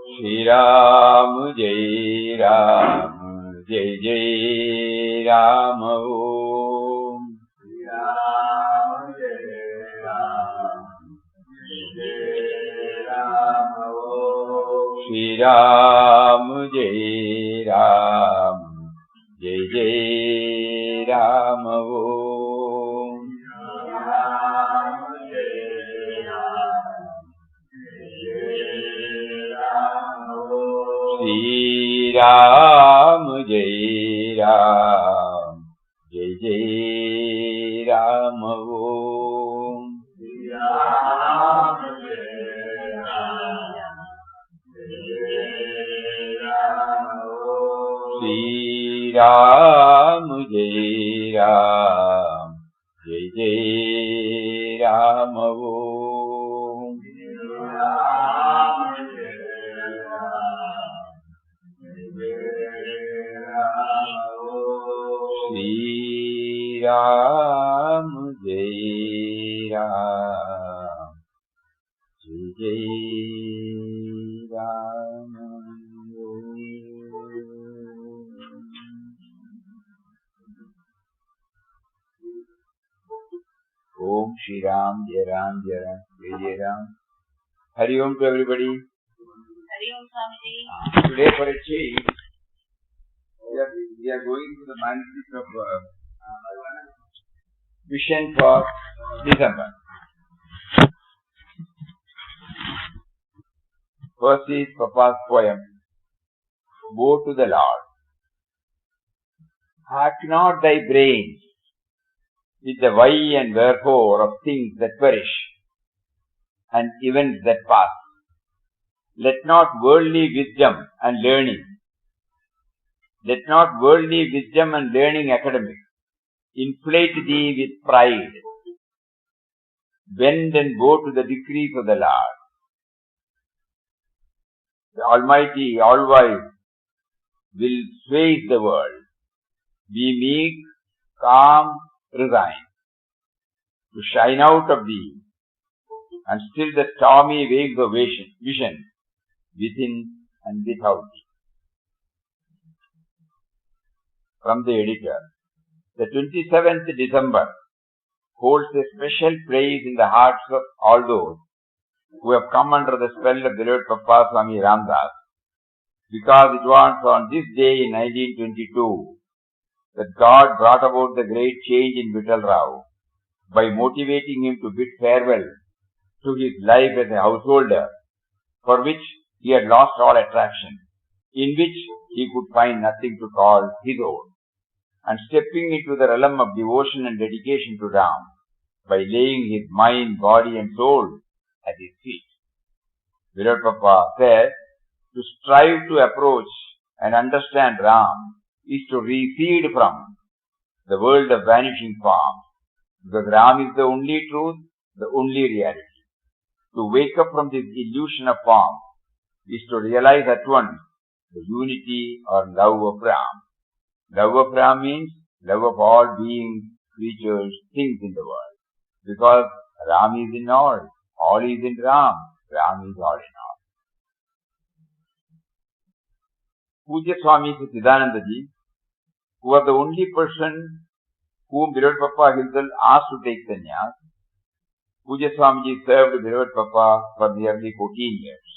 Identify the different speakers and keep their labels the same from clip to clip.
Speaker 1: Shri Ram Jai Ram Jai Jai Ram Om Shri Ram Jai Ram Jai Jai Ram Om Shri Ram Jai Ram Jai Jai Ram Om Shri Ram Jai Ram Jai Jai Ram Om Shri Ram Jai Ram Jai Jai Ram Om Shri Ram Jai Ram Jai Jai Ram Om Shri Ram Jai Ram Jai Jai Ram Om Shri Ram Jai Ram Jai Ram Jai Jai Ram. Hari Om to everybody.
Speaker 2: Hari Om Swamiji.
Speaker 1: Today for a change, we are going to the manuscript of Vision for December. First is Papa's poem, Woe to the Lord. Hack not thy brains with the why and wherefore of things that perish and events that pass. Let not worldly wisdom and learning academic inflate thee with pride. Bend and go to the decrees of the Lord. The Almighty, All-Wise will sway the world. Be meek, calm, resigned, to shine out of thee and still the stormy waves of vision within and without thee. From the editor, the 27th December holds a special place in the hearts of all those who have come under the spell of beloved Papa Swami Ramdas, because it was on this day in 1922 that God brought about the great change in Vittal Rao by motivating him to bid farewell to his life as a householder, for which he had lost all attraction, in which he could find nothing to call his own, and stepping into the realm of devotion and dedication to Ram by laying his mind, body and soul at his feet. Virat Papa said, to strive to approach and understand Ram is to recede from the world of vanishing forms, because Ram is the only truth, the only reality. To wake up from this illusion of form is to realize at once the unity or love of Ram. Love of Ram means love of all beings, creatures, things in the world. Because Ram is in all is in Ram, Ram is all in all. Pujya Swami Siddhananda Ji, who was the only person whom Virat Papa himself asked to take sannyas, Pujya Swamiji served Virat Papa for nearly 14 years.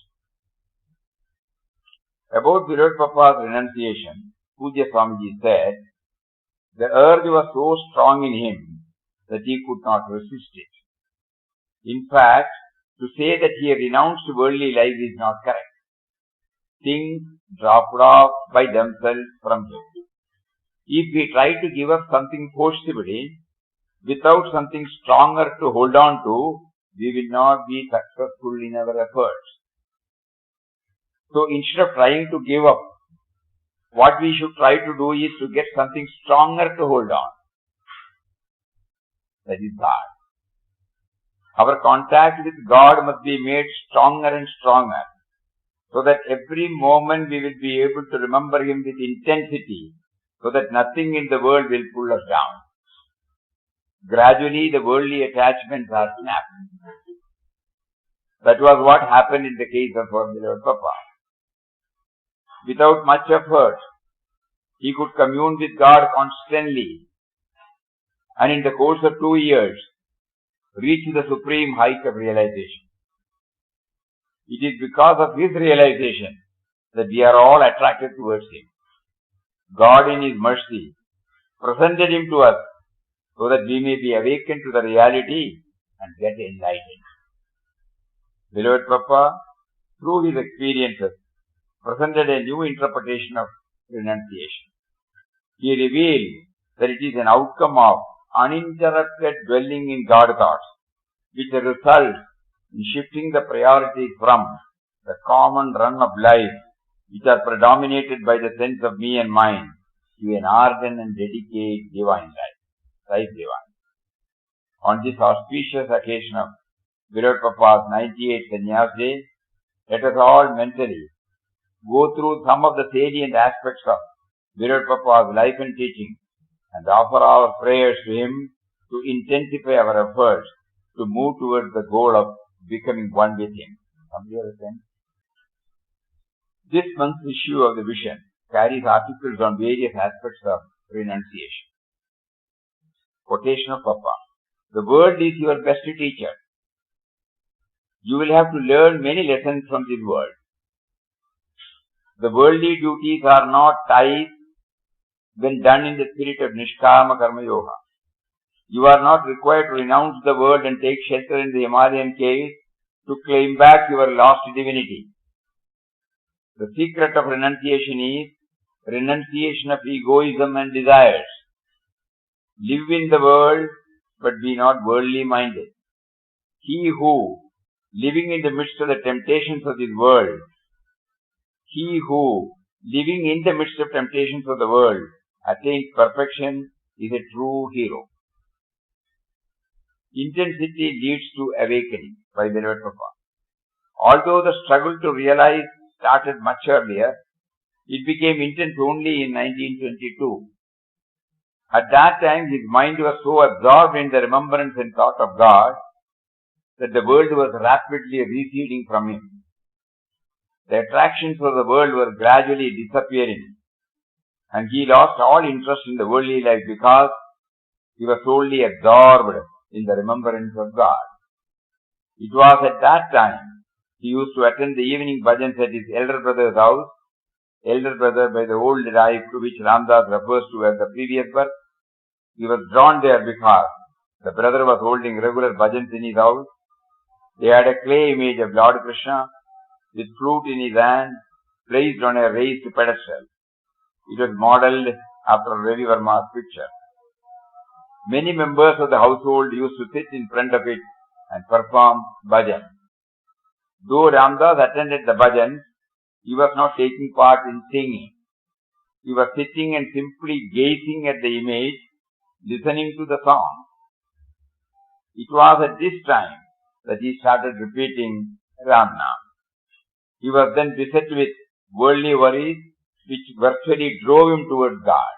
Speaker 1: About Virat Papa's renunciation, Pujya Swamiji said, the urge was so strong in him that he could not resist it. In fact, to say that he renounced worldly life is not correct. Things dropped off by themselves from him. If we try to give up something forcibly, without something stronger to hold on to, we will not be successful in our efforts. So instead of trying to give up, what we should try to do is to get something stronger to hold on. That is God. Our contact with God must be made stronger and stronger, so that every moment we will be able to remember Him with intensity, so that nothing in the world will pull us down. Gradually the worldly attachments are snapped. That was what happened in the case of our beloved Papa. without much effort, he could commune with God constantly, and in the course of 2 years, reach the supreme height of realization. It is because of his realization that we are all attracted towards him. God in his mercy presented him to us so that we may be awakened to the reality and get enlightened. Beloved Papa, through his experiences, presented a new interpretation of renunciation. He revealed that it is an outcome of uninterrupted dwelling in God thoughts, which results in shifting the priorities from the common run of life, which are predominated by the sense of me and mine, to an ardent and dedicated divine life. Life divine. On this auspicious occasion of Beloved Papa's 98th Sannyas Day, let us all mentally go through some of the salient aspects of Beloved Papa's life and teaching and offer our prayers to him to intensify our efforts to move towards the goal of becoming one with him. This month's issue of the Vision carries articles on various aspects of renunciation. Quotation of Papa. The world is your best teacher. You will have to learn many lessons from this world. The worldly duties are not ties when done in the spirit of Nishkama Karma Yoga. You are not required to renounce the world and take shelter in the Himalayan caves to claim back your lost divinity. The secret of renunciation is renunciation of egoism and desires. Live in the world, but be not worldly minded. He who, living in the midst of the temptations of this world, attains perfection is a true hero. Intensity leads to awakening by Beloved Papa. Although the struggle to realize started much earlier, it became intense only in 1922. At that time, his mind was so absorbed in the remembrance and thought of God that the world was rapidly receding from him. The attractions of the world were gradually disappearing, and he lost all interest in the worldly life because he was solely absorbed in the remembrance of God. It was at that time he used to attend the evening bhajans at his elder brother's house, elder brother by the old life to which Ramdas refers to as the previous birth. He was drawn there because the brother was holding regular bhajans in his house. They had a clay image of Lord Krishna with flute in his hand, placed on a raised pedestal. It was modelled after Ravi Verma's picture. Many members of the household used to sit in front of it and perform bhajan. Though Ramdas attended the bhajan, he was not taking part in singing. He was sitting and simply gazing at the image, listening to the song. It was at this time that he started repeating Ram Nam. He was then beset with worldly worries which virtually drove him towards God.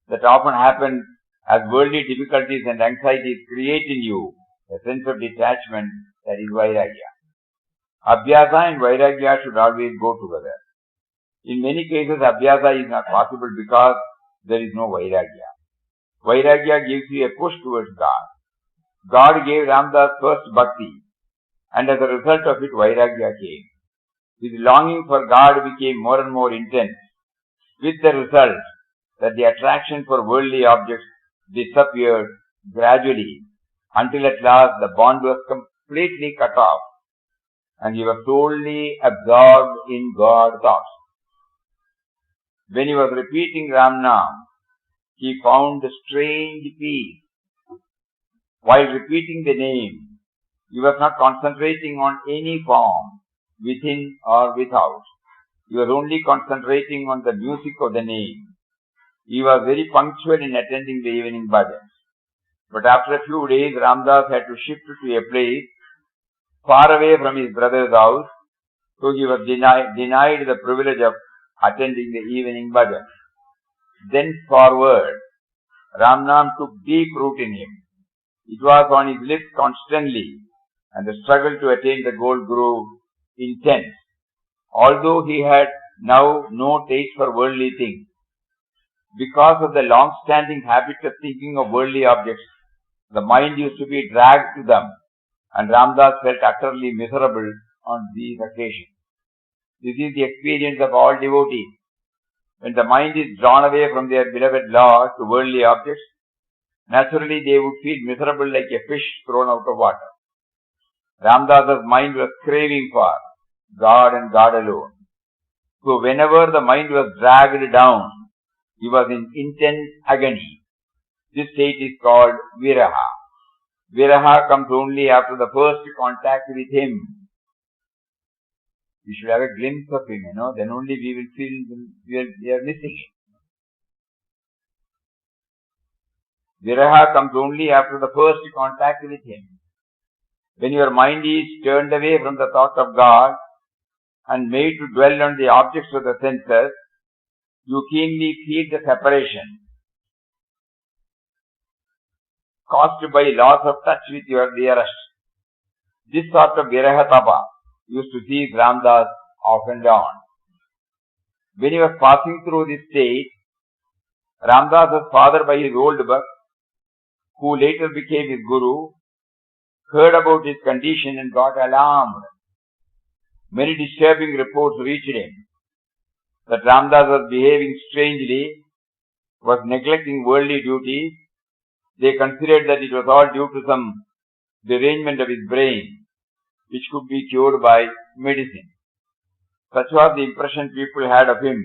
Speaker 1: That often happens as worldly difficulties and anxieties create in you a sense of detachment, that is Vairagya. Abhyasa and Vairagya should always go together. In many cases, Abhyasa is not possible because there is no Vairagya. Vairagya gives you a push towards God. God gave Ramdas first bhakti, and as a result of it, Vairagya came. His longing for God became more and more intense, with the result that the attraction for worldly objects disappeared gradually, until at last the bond was completely cut off, and he was solely absorbed in God thoughts. When he was repeating Ram Nam, he found a strange peace. While repeating the name, he was not concentrating on any form, within or without. He was only concentrating on the music of the name. He was very punctual in attending the evening bhajans. But after a few days, Ramdas had to shift to a place far away from his brother's house, so he was denied the privilege of attending the evening bhajan. Thenceforward, Ram Nam took deep root in him. It was on his lips constantly, and the struggle to attain the goal grew intense. Although he had now no taste for worldly things. Because of the long-standing habit of thinking of worldly objects, the mind used to be dragged to them, and Ramdas felt utterly miserable on these occasions. This is the experience of all devotees. When the mind is drawn away from their beloved Lord to worldly objects, naturally they would feel miserable like a fish thrown out of water. Ramdas's mind was craving for God and God alone. So whenever the mind was dragged down, he was in intense agony. This state is called viraha. Viraha comes only after the first contact with him. We should have a glimpse of him, then only we will feel we are missing him. Viraha comes only after the first contact with him. When your mind is turned away from the thought of God and made to dwell on the objects of the senses, you keenly feel the separation caused by loss of touch with your dearest. This sort of viraha tapa used to seize Ramdas off and on. When he was passing through this state, Ramdas's father by his old birth, who later became his guru, heard about his condition and got alarmed. Many disturbing reports reached him that Ramdas was behaving strangely, was neglecting worldly duties. They considered that it was all due to some derangement of his brain, which could be cured by medicine. Such was the impression people had of him,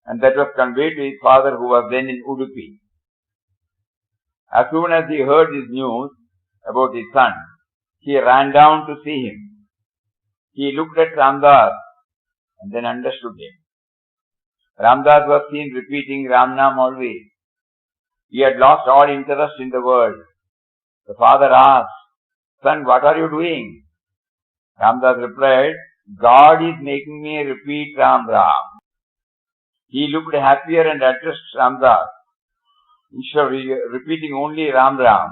Speaker 1: and that was conveyed to his father, who was then in Udupi. As soon as he heard this news about his son, he ran down to see him. He looked at Ramdas and then understood him. Ramdas was seen repeating Ramnam always. He had lost all interest in the world. The father asked, "Son, what are you doing?" Ramdas replied, "God is making me repeat Ram Ram." He looked happier and addressed Ramdas. Instead of repeating only Ram Ram,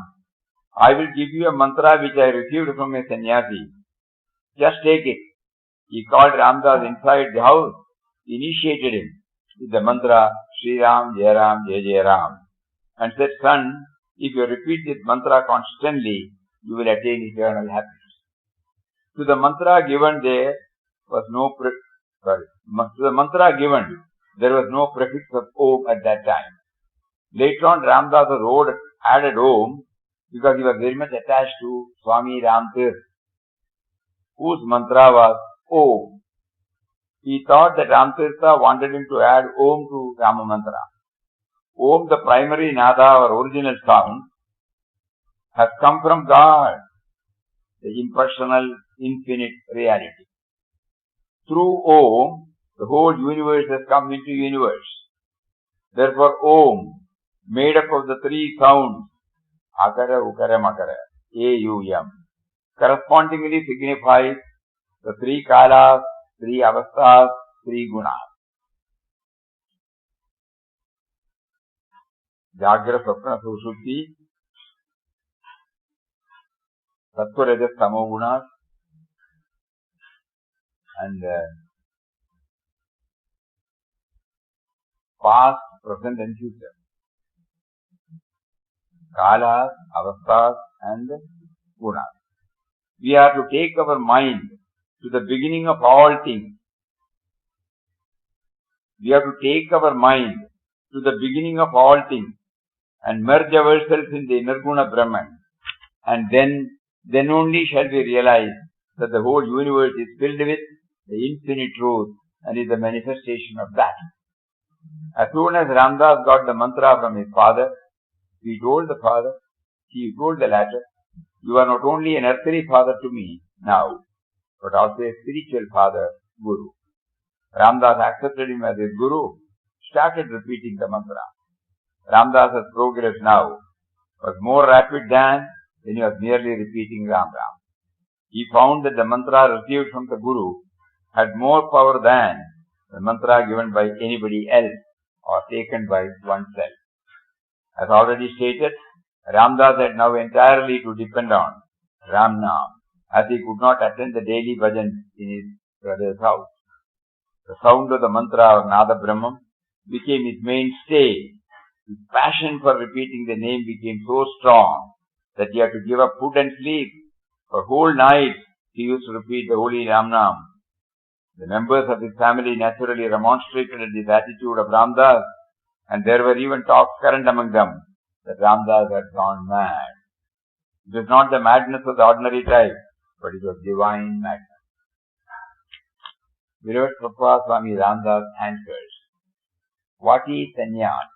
Speaker 1: "I will give you a mantra which I received from a sannyasi. Just take it." He called Ramdas inside the house, initiated him with the mantra Sri Ram, Jai Ram, Jai Jai Ram, and said, "Son, if you repeat this mantra constantly, you will attain eternal happiness." To the mantra given there was no prefix of Om at that time. Later on, Ramdas added Om because he was very much attached to Swami Ramtirth, whose mantra was Om. He thought that Ramtirtha wanted him to add Om to Rama mantra. Om, the primary nada or original sound, has come from God, the impersonal, infinite reality. Through Om, the whole universe has come into universe. Therefore, Om, made up of the three sounds, Akara, Ukara, Makara, A-U-M, correspondingly signifies the three kalas, three avasthas, three gunas. Jagra, Swapna, Sushupti, Sattva, Rajas, Tamo gunas, and past, present and future. Kalas, avasthas and gunas. We are to take our mind to the beginning of all things. We have to take our mind to the beginning of all things and merge ourselves in the Nirguna Brahman. And then only shall we realize that the whole universe is filled with the infinite truth and is the manifestation of that. As soon as Ramdas got the mantra from his father, he told the latter, "You are not only an earthly father to me now, but also a spiritual father, Guru." Ramdas accepted him as his Guru, started repeating the mantra. Ramdas's progress now was more rapid than when he was merely repeating Ram Ram. He found that the mantra received from the Guru had more power than the mantra given by anybody else or taken by oneself. As already stated, Ramdas had now entirely to depend on Ram Nam, as he could not attend the daily bhajan in his brother's house. The sound of the mantra or Nada Brahman became his mainstay. His passion for repeating the name became so strong that he had to give up food and sleep. For whole night he used to repeat the holy Ramnam. The members of his family naturally remonstrated at this attitude of Ramdas, and there were even talks current among them that Ramdas had gone mad. It was not the madness of the ordinary type, but it was divine madness. Beloved Prabhupada Swami Ramdas answers, what is sannyas?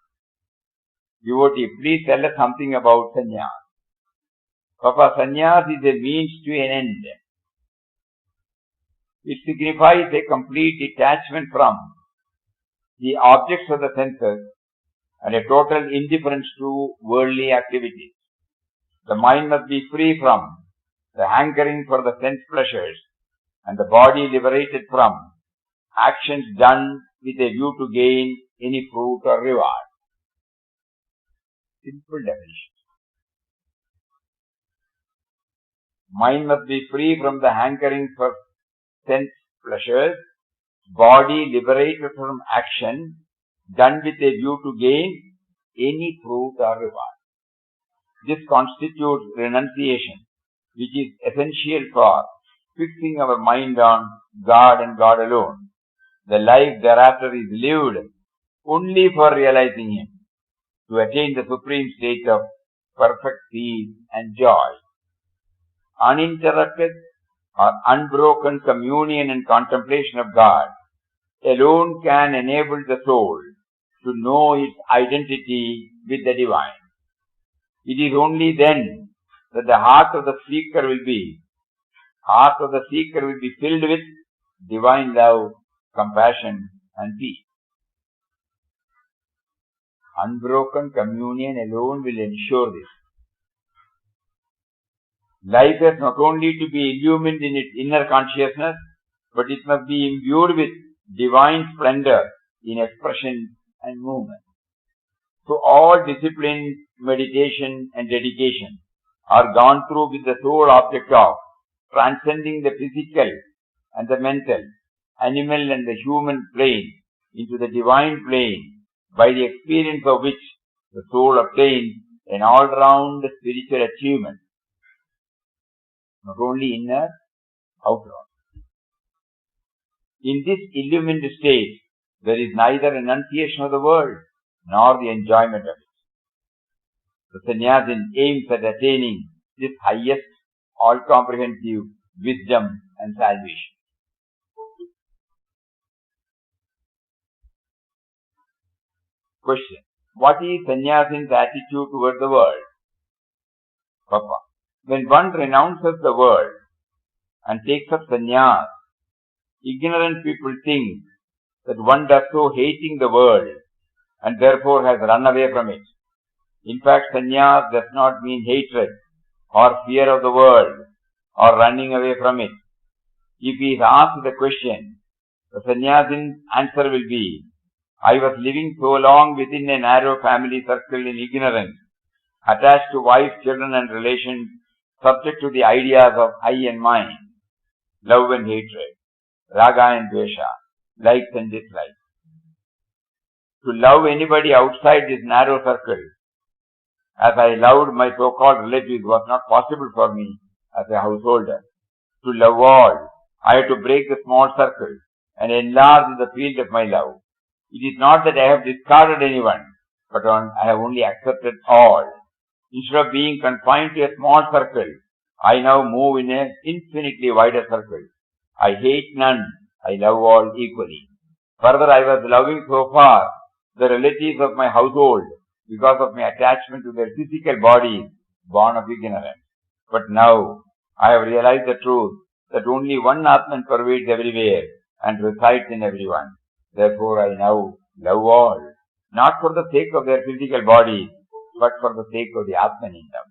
Speaker 1: Devotee, please tell us something about sannyas. Papa, sannyas is a means to an end. It signifies a complete detachment from the objects of the senses and a total indifference to worldly activities. The mind must be free from the hankering for the sense pleasures and the body liberated from actions done with a view to gain any fruit or reward. Simple definition. Mind must be free from the hankering for sense pleasures, body liberated from action done with a view to gain any fruit or reward. This constitutes renunciation, which is essential for fixing our mind on God and God alone. The life thereafter is lived only for realizing Him, to attain the supreme state of perfect peace and joy. Uninterrupted or unbroken communion and contemplation of God alone can enable the soul to know its identity with the divine. It is only then that the heart of the seeker will be filled with divine love, compassion and peace. Unbroken communion alone will ensure this. Life has not only to be illumined in its inner consciousness, but it must be imbued with divine splendor in expression and movement. So all discipline, meditation and dedication are gone through with the sole object of transcending the physical and the mental, animal and the human plane into the divine plane, by the experience of which the soul obtains an all-round spiritual achievement, not only inner, outer. In this illumined state, there is neither renunciation of the world nor the enjoyment of it. The sannyasin aims at attaining this highest, all-comprehensive wisdom and salvation. Question. What is sannyasin's attitude toward the world? Papa. When one renounces the world and takes up sannyas, ignorant people think that one does so hating the world and therefore has run away from it. In fact, sannyas does not mean hatred or fear of the world or running away from it. If he is asked the question, the sannyasin's answer will be, I was living so long within a narrow family circle in ignorance, attached to wife, children and relations, subject to the ideas of I and mine, love and hatred, raga and dvesha, likes and dislikes. To love anybody outside this narrow circle, as I loved my so-called relatives, was not possible for me as a householder. To love all, I had to break the small circle and enlarge the field of my love. It is not that I have discarded anyone, but I have only accepted all. Instead of being confined to a small circle, I now move in an infinitely wider circle. I hate none, I love all equally. Further, I was loving so far the relatives of my household because of my attachment to their physical bodies born of ignorance. But now, I have realized the truth that only one Atman pervades everywhere and resides in everyone. Therefore, I now love all, not for the sake of their physical bodies, but for the sake of the Atman in them.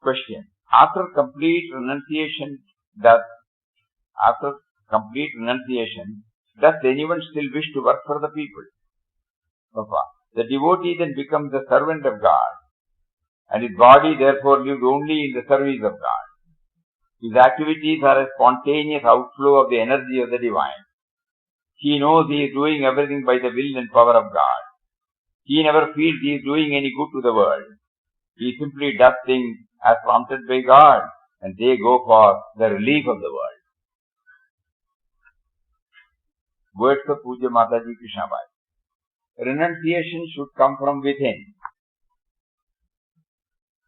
Speaker 1: Question. After complete renunciation, does anyone still wish to work for the people? Papa. The devotee then becomes the servant of God. and his body therefore lived only in the service of God. His activities are a spontaneous outflow of the energy of the divine. He knows he is doing everything by the will and power of God. He never feels he is doing any good to the world. He simply does things as prompted by God, and they go for the relief of the world. Words of Pujya Mataji Krishnabai. Renunciation should come from within.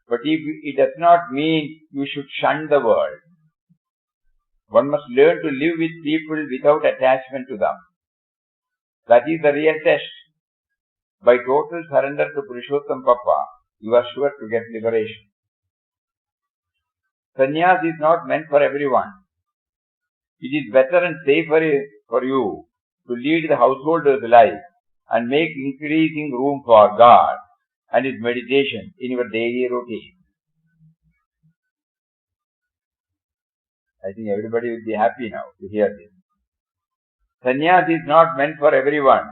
Speaker 1: But it does not mean you should shun the world. One must learn to live with people without attachment to them. That is the real test. By total surrender to Purushottam Papa, you are sure to get liberation. Sannyas is not meant for everyone. It is better and safer for you to lead the householder's life and make increasing room for God and His meditation in your daily routine. I think everybody will be happy now to hear this. Sannyas is not meant for everyone.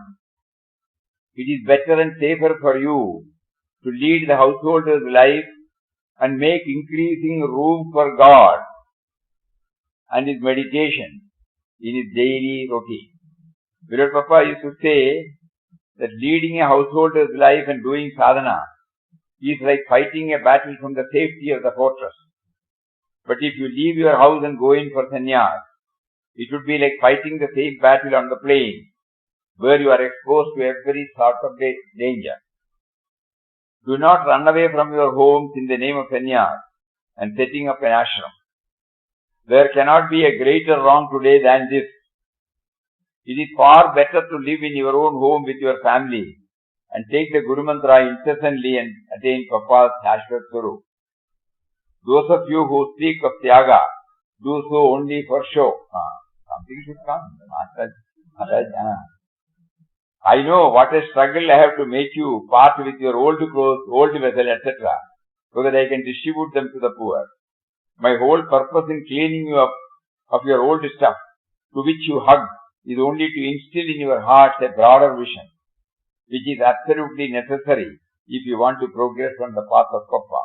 Speaker 1: It is better and safer for you to lead the householder's life and make increasing room for God and His meditation in His daily routine. Virat Papa used to say that leading a householder's life and doing sadhana is like fighting a battle from the safety of the fortress. But if you leave your house and go in for sannyas, it would be like fighting the same battle on the plain, where you are exposed to every sort of danger. Do not run away from your homes in the name of sannyas and setting up an ashram. There cannot be a greater wrong today than this. It is far better to live in your own home with your family and take the Guru Mantra incessantly and attain Papa's Shashvat Guru. Those of you who speak of Tyaga, do so only for show. Something should come. I know what a struggle I have to make you part with your old clothes, old vessel, etc., so that I can distribute them to the poor. My whole purpose in cleaning you up of your old stuff, to which you hug, is only to instill in your hearts a broader vision, which is absolutely necessary if you want to progress on the path of Papa.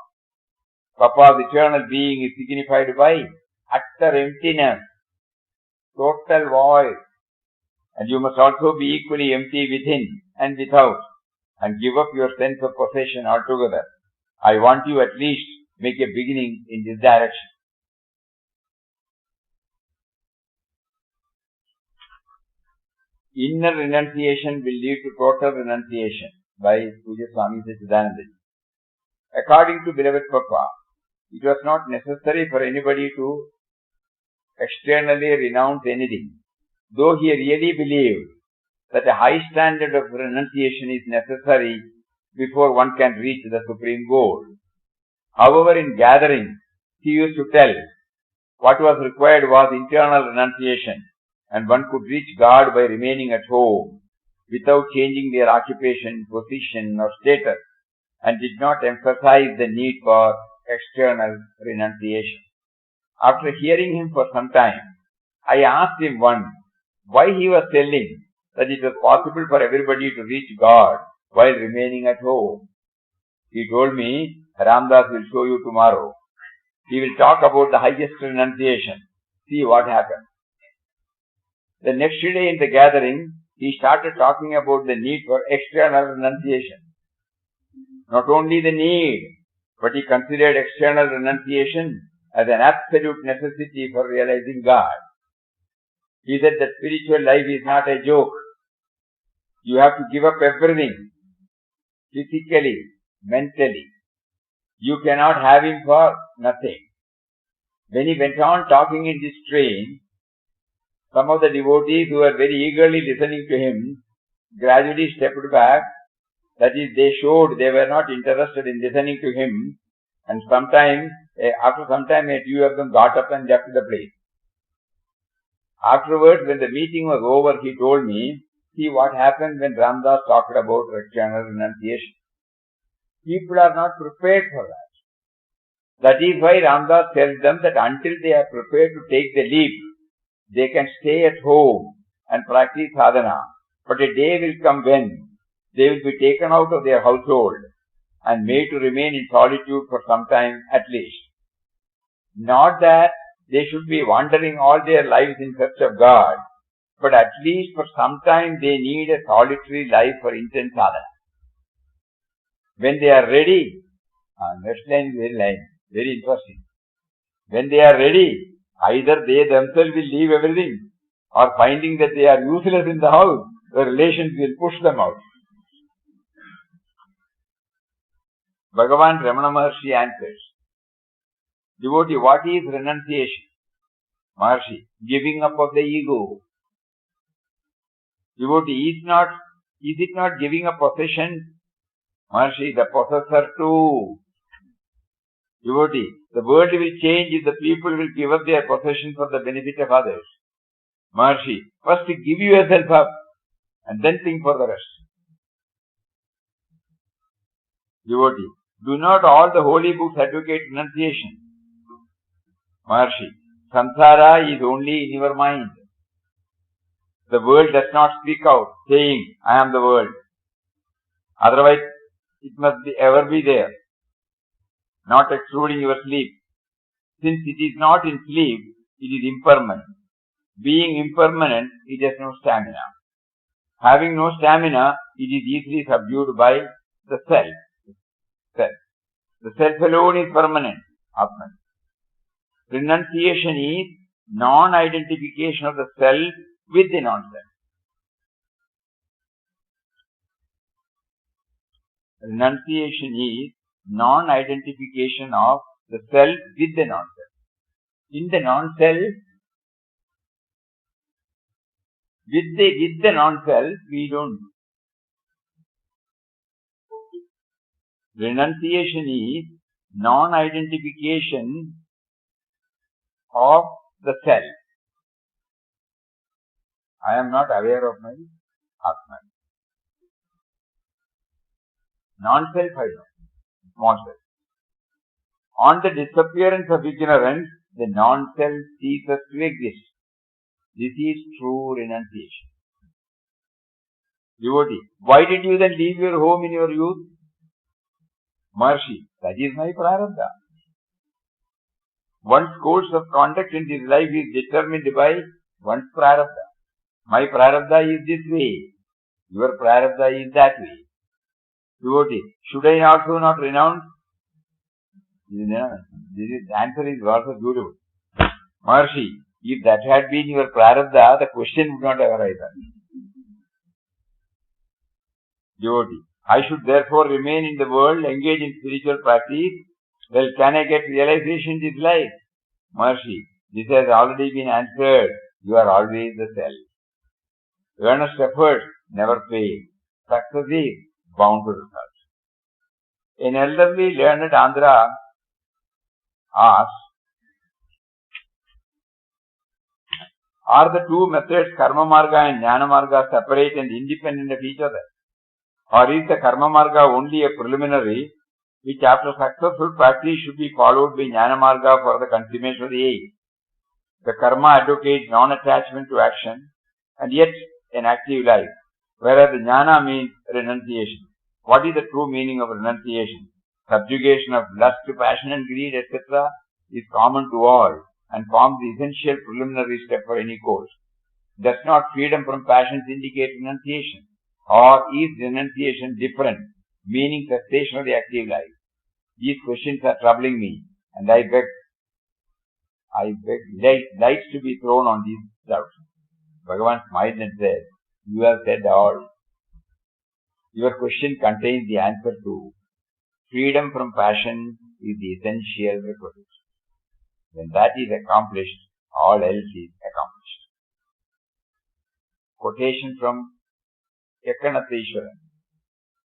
Speaker 1: Papa's eternal being is signified by utter emptiness, total void, and you must also be equally empty within and without, and give up your sense of possession altogether. I want you at least make a beginning in this direction. Inner renunciation will lead to total renunciation by Pujya Swami Sachidananda. According to beloved Papa, it was not necessary for anybody to externally renounce anything, though he really believed that a high standard of renunciation is necessary before one can reach the supreme goal. However, in gatherings, he used to tell what was required was internal renunciation, and one could reach God by remaining at home without changing their occupation, position or status, and did not emphasize the need for external renunciation. After hearing him for some time, I asked him once why he was telling that it was possible for everybody to reach God while remaining at home. He told me, Ramdas will show you tomorrow. He will talk about the highest renunciation. See what happens. The next day in the gathering, he started talking about the need for external renunciation. Not only the need, but he considered external renunciation as an absolute necessity for realizing God. He said that spiritual life is not a joke. You have to give up everything, physically, mentally. You cannot have him for nothing. When he went on talking in this strain, some of the devotees who were very eagerly listening to him gradually stepped back. That is, they showed they were not interested in listening to him, and after some time a few of them got up and left the place. Afterwards, when the meeting was over, he told me, see what happened when Ramdas talked about external renunciation. People are not prepared for that. That is why Ramdas tells them that until they are prepared to take the leap, they can stay at home and practice sadhana. But a day will come when they will be taken out of their household and made to remain in solitude for some time at least. Not that they should be wandering all their lives in search of God, but at least for some time they need a solitary life for intense sadhana. When they are ready, next line is very interesting. When they are ready, either they themselves will leave everything, or finding that they are useless in the house, the relations will push them out. Bhagavan Ramana Maharshi answers, devotee, what is renunciation? Maharshi, giving up of the ego. Devotee, is it not giving up possession? Maharshi, the possessor too. Devotee, the world will change if the people will give up their possessions for the benefit of others. Maharshi, first give yourself up and then think for the rest. Devotee, do not all the holy books advocate renunciation? Maharshi, samsara is only in your mind. The world does not speak out, saying, I am the world. Otherwise, it must ever be there, not excluding your sleep. Since it is not in sleep, it is impermanent. Being impermanent, it has no stamina. Having no stamina, it is easily subdued by the self. The self alone is permanent, Atman. Renunciation is non-identification of the self with the non-self. Renunciation is non-identification of the self with the non-self. In the non-self, with the non-self, we don't. Renunciation is non-identification of the self. I am not aware of my Atman. Non-self I know, small self. On the disappearance of ignorance, the non-self ceases to exist. This is true renunciation. Devotee, why did you then leave your home in your youth? Maharshi, that is my prarabdha. One's course of conduct in this life is determined by one's prarabdha. My prarabdha is this way. Your prarabdha is that way. Devotee, should I also not renounce? This answer is also beautiful. Maharshi, if that had been your prarabdha, the question would not have arisen. Devotee, I should therefore remain in the world, engage in spiritual practice. Well, can I get realization in this life? Maharshi, this has already been answered. You are always the self. Earnest effort never fails. Success is bound to result. An elderly learned Andhra asked, are the two methods, karma marga and jnana marga, separate and independent of each other? Or is the karma marga only a preliminary, which after successful practice should be followed by jnana marga for the consummation of the aim? The karma advocates non-attachment to action and yet an active life, whereas the jnana means renunciation. What is the true meaning of renunciation? Subjugation of lust, passion and greed, etc. is common to all and forms the essential preliminary step for any course. Does not freedom from passions indicate renunciation? Or is renunciation different, meaning cessation of the active life? These questions are troubling me, and I beg lights to be thrown on these doubts. Bhagavan smiled and said, you have said all. Your question contains the answer to freedom from passion is the essential requisite. When that is accomplished, all else is accomplished. Quotation from Ekanatheshwaran.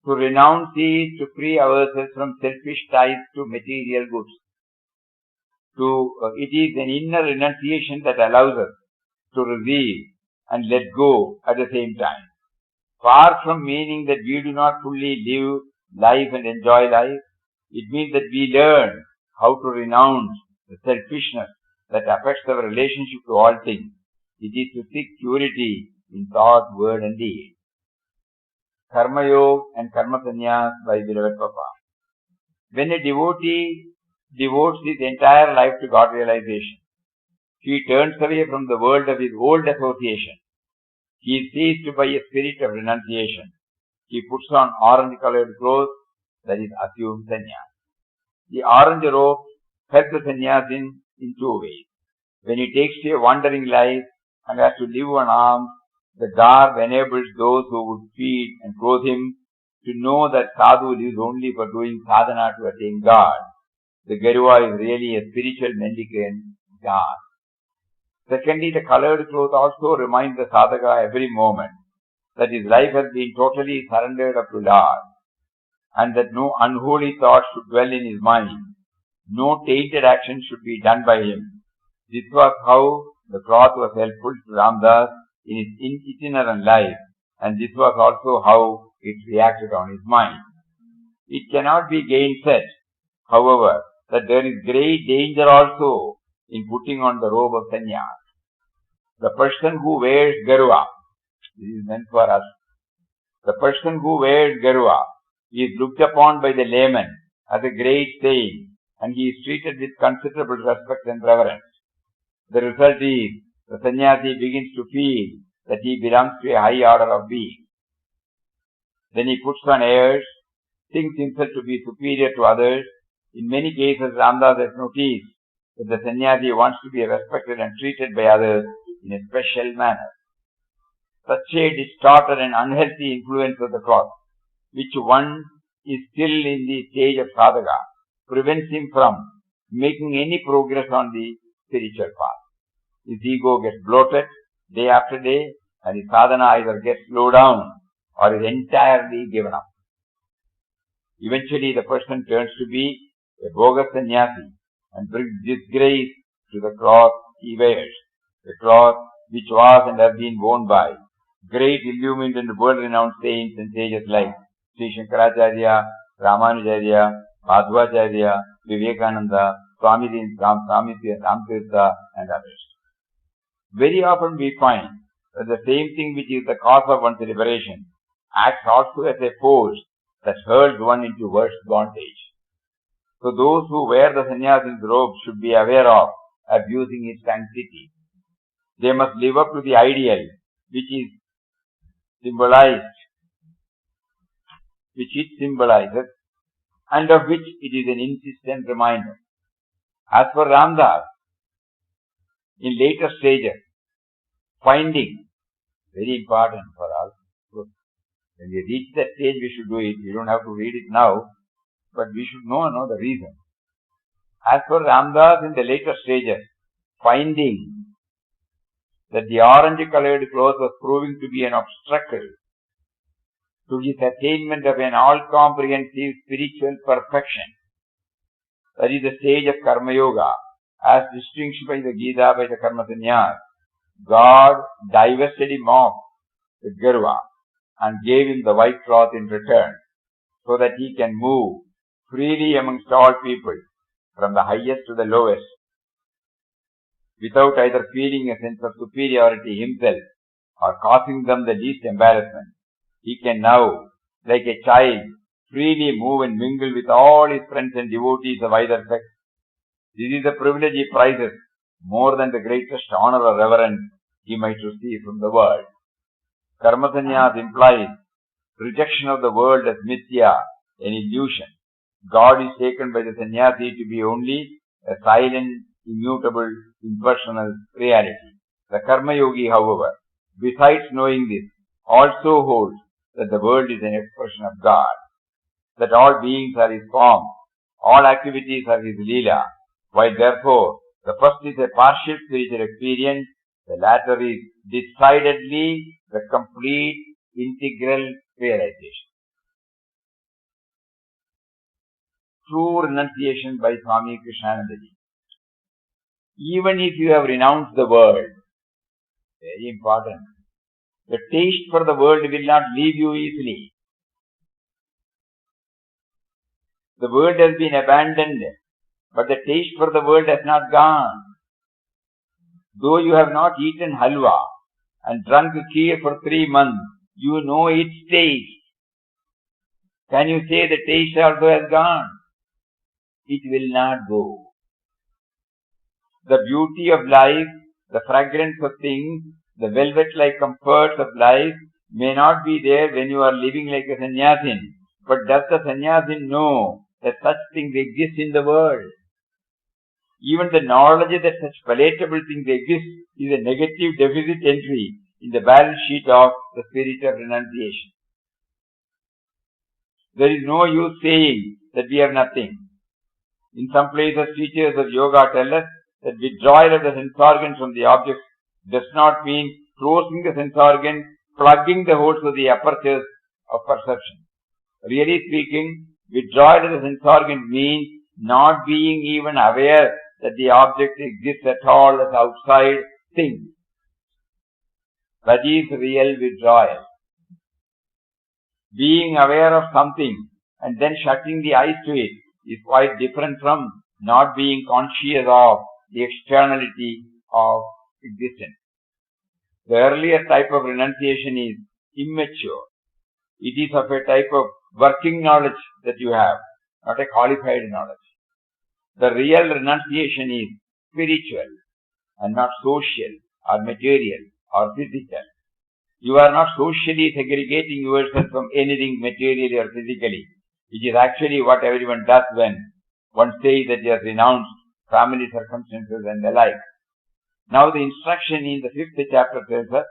Speaker 1: To renounce is to free ourselves from selfish ties to material goods. It is an inner renunciation that allows us to receive and let go at the same time. Far from meaning that we do not fully live life and enjoy life, it means that we learn how to renounce the selfishness that affects our relationship to all things. It is to seek purity in thought, word and deed. Karma Yoga and Karma Sannyas by Beloved Papa. When a devotee devotes his entire life to God realization, he turns away from the world of his old association. He is seized by a spirit of renunciation. He puts on orange-colored clothes, that is assumed sannyas. The orange robe helps the sannyasin in two ways. When he takes to a wandering life and has to live on alms, the garb enables those who would feed and clothe him to know that sadhu lives only for doing sadhana to attain God. The Garuva is really a spiritual mendicant God. Secondly, the colored cloth also reminds the sadhaka every moment that his life has been totally surrendered up to Lord, and that no unholy thoughts should dwell in his mind. No tainted action should be done by him. This was how the cloth was helpful to Ramdas in his itinerant life, and this was also how it reacted on his mind. It cannot be gainsaid, however, that there is great danger also in putting on the robe of sannyas. The person who wears Garuva, this is meant for us, the person who wears Garuva is looked upon by the layman as a great saint, and he is treated with considerable respect and reverence. The result is, the sannyasi begins to feel that he belongs to a high order of being. Then he puts on airs, thinks himself to be superior to others. In many cases, Ramdas has noticed that the sannyasi wants to be respected and treated by others in a special manner. Such a distorted and unhealthy influence of the cloth, which one is still in the stage of sadhaka, prevents him from making any progress on the spiritual path. His ego gets bloated day after day, and his sadhana either gets slowed down or is entirely given up. Eventually, the person turns to be a bogus sannyasi and brings disgrace to the cloth he wears, the cloth which was and has been worn by great illumined and world-renowned saints and sages like Sri Shankaracharya, Ramanujacharya, Madhvacharya, Vivekananda, Swami Ramtirtha, and others. Very often we find that the same thing which is the cause of one's liberation acts also as a force that hurls one into worse bondage. So those who wear the sannyasin's robe should be aware of abusing its sanctity. They must live up to the ideal which it symbolizes, and of which it is an insistent reminder. As for Ramdas, in later stages, finding, very important for us, when we reach that stage we should do it. We don't have to read it now, but we should know the reason. As for Ramdas in the later stages, finding that the orange-colored cloth was proving to be an obstacle to his attainment of an all-comprehensive spiritual perfection. That is the stage of Karma Yoga, as distinguished by the Gita by the Karma Sannyas. God divested him of the Garuva and gave him the white cloth in return, so that he can move freely amongst all people, from the highest to the lowest, without either feeling a sense of superiority himself or causing them the least embarrassment. He can now, like a child, freely move and mingle with all his friends and devotees of either sex. This is a privilege he prizes more than the greatest honor or reverence he might receive from the world. Karma sannyas implies rejection of the world as mithya, an illusion. God is taken by the sannyasi to be only a silent, immutable, impersonal reality. The Karma Yogi, however, besides knowing this, also holds that the world is an expression of God, that all beings are His form, all activities are His Leela, while therefore the first is a partial spiritual experience, the latter is decidedly the complete, integral realization. True renunciation by Swami Krishnanandaji. Even if you have renounced the world, very important, the taste for the world will not leave you easily. The world has been abandoned, but the taste for the world has not gone. Though you have not eaten halwa and drunk kheer for 3 months, you know its taste. Can you say the taste also has gone? it will not go. The beauty of life, the fragrance of things, the velvet-like comforts of life may not be there when you are living like a sannyasin. But does the sannyasin know that such things exist in the world? Even the knowledge that such palatable things exist is a negative deficit entry in the balance sheet of the spirit of renunciation. There is no use saying that we have nothing. In some places, teachers of yoga tell us that withdrawal of the sense organs from the objects does not mean closing the sense organs, plugging the holes of the apertures of perception. Really speaking, withdrawal of the sense organs means not being even aware that the object exists at all as outside things. That is real withdrawal. Being aware of something and then shutting the eyes to it is quite different from not being conscious of the externality of existence. The earlier type of renunciation is immature. It is of a type of working knowledge that you have, not a qualified knowledge. The real renunciation is spiritual and not social or material or physical. You are not socially segregating yourself from anything materially or physically, which is actually what everyone does when one says that he has renounced family circumstances and the like. Now the instruction in the 5th chapter tells us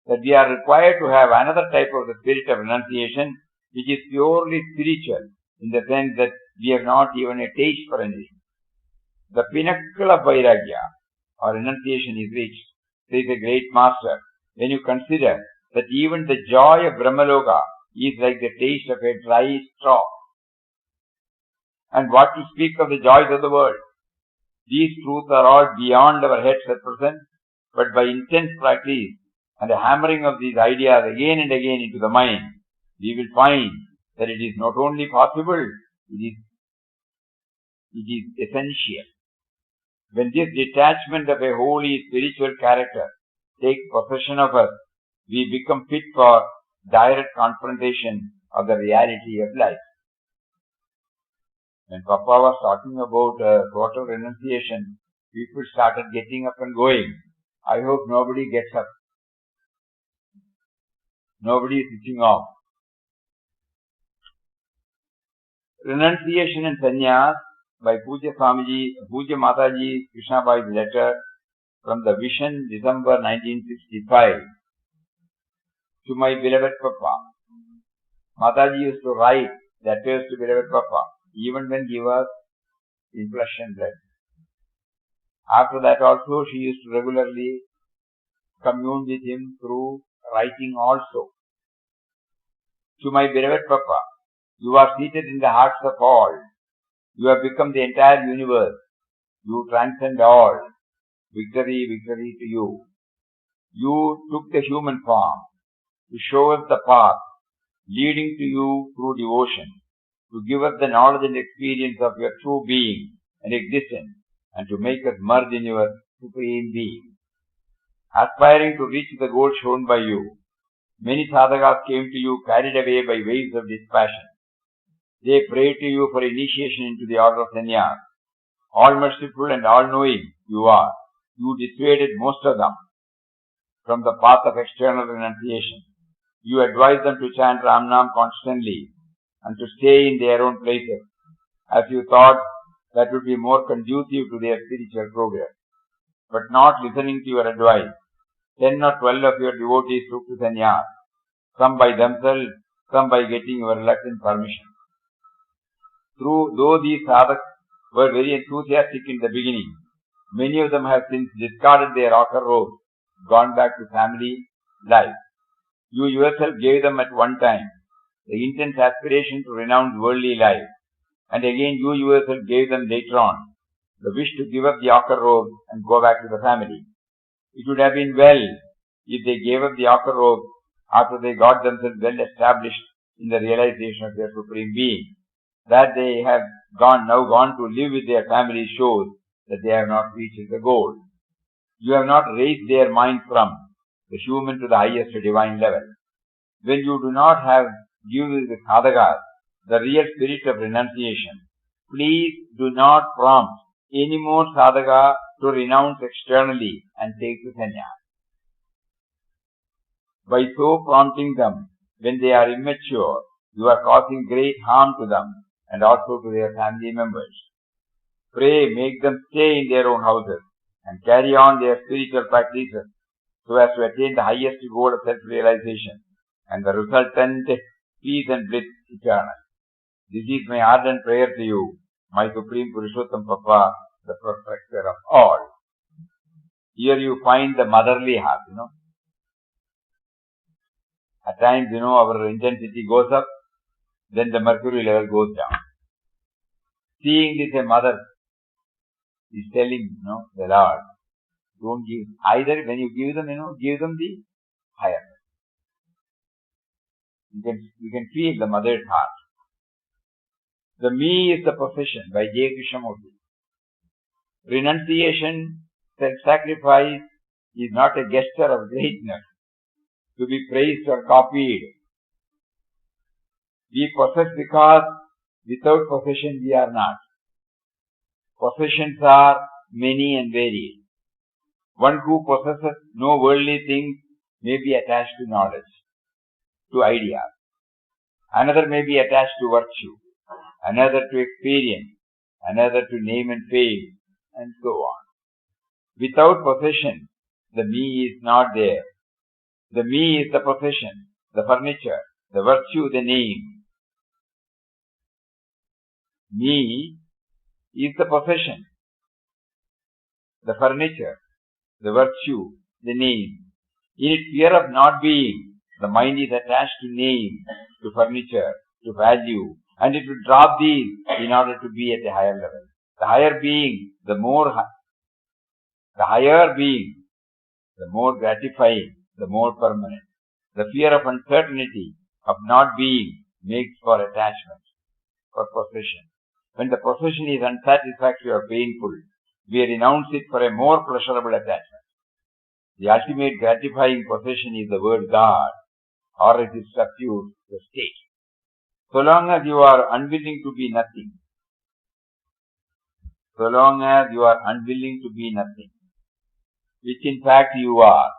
Speaker 1: that we are required to have another type of the spirit of renunciation, which is purely spiritual, in the sense that we have not even a taste for anything. The pinnacle of vairagya, or renunciation, is reached, says a great master, when you consider that even the joy of Brahmaloka is like the taste of a dry straw. And what to speak of the joys of the world? These truths are all beyond our heads at present, but by intense practice and the hammering of these ideas again and again into the mind, we will find that it is not only possible, it is essential. When this detachment of a holy spiritual character takes possession of us, we become fit for direct confrontation of the reality of life. When Papa was talking about total renunciation, people started getting up and going. I hope nobody gets up. Nobody is switching off. Renunciation and Sannyas by Pujya Mataji Krishnabai's letter from the Vision, December 1965. To my beloved Papa. Mataji used to write letters to beloved Papa, even when he was in flesh and blood. After that also, she used to regularly commune with him through writing also. To my beloved Papa, you are seated in the hearts of all. You have become the entire universe. You transcend all. Victory, victory to you. You took the human form to show us the path leading to you through devotion, to give us the knowledge and experience of your true being and existence, and to make us merge in your supreme being. Aspiring to reach the goal shown by you, many sadhakas came to you carried away by waves of dispassion. They prayed to you for initiation into the order of sannyas. All merciful and all-knowing you are. You dissuaded most of them from the path of external renunciation. You advised them to chant Ram Nam constantly and to stay in their own places, as you thought that would be more conducive to their spiritual progress. But not listening to your advice, 10 or 12 of your devotees took to sannyas, some by themselves, some by getting your reluctant permission. Though these sadhaks were very enthusiastic in the beginning, many of them have since discarded their ochre robes, gone back to family life. You yourself gave them at one time the intense aspiration to renounce worldly life, and again you yourself gave them later on the wish to give up the ochre robes and go back to the family. It would have been well if they gave up the ochre robes after they got themselves well established in the realization of their supreme being. That they have now gone to live with their families shows that they have not reached the goal. You have not raised their mind from the human to the highest divine level. When you do not have give the sadhakas the real spirit of renunciation, please do not prompt any more sadhaka to renounce externally and take the sannyas. By so prompting them, when they are immature, you are causing great harm to them and also to their family members. Pray, make them stay in their own houses and carry on their spiritual practices so as to attain the highest goal of self-realization and the resultant peace and bliss eternal. This is my ardent prayer to you, my Supreme Purushottam Papa, the protector of all. Here you find the motherly heart, At times, our intensity goes up, then the mercury level goes down. Seeing this, a mother is telling, the Lord, don't give, either when you give them, give them the higher. You can feel the mother's heart. The me is the possession by J. Krishnamurti. Renunciation, self-sacrifice is not a gesture of greatness to be praised or copied. We possess because without possession we are not. Possessions are many and varied. One who possesses no worldly things may be attached to knowledge, to ideas. Another may be attached to virtue, another to experience, another to name and fame, and so on. Without possession, the me is not there. The me is the possession, the furniture, the virtue, the name. Me is the possession, the furniture, the virtue, the name. In its fear of not being, the mind is attached to name, to furniture, to value, and it will drop these in order to be at a higher level. The higher being, the more gratifying, the more permanent. The fear of uncertainty, of not being, makes for attachment, for possession. When the possession is unsatisfactory or painful, we renounce it for a more pleasurable attachment. The ultimate gratifying possession is the word God, or it is subdued, the state. So long as you are unwilling to be nothing, which in fact you are,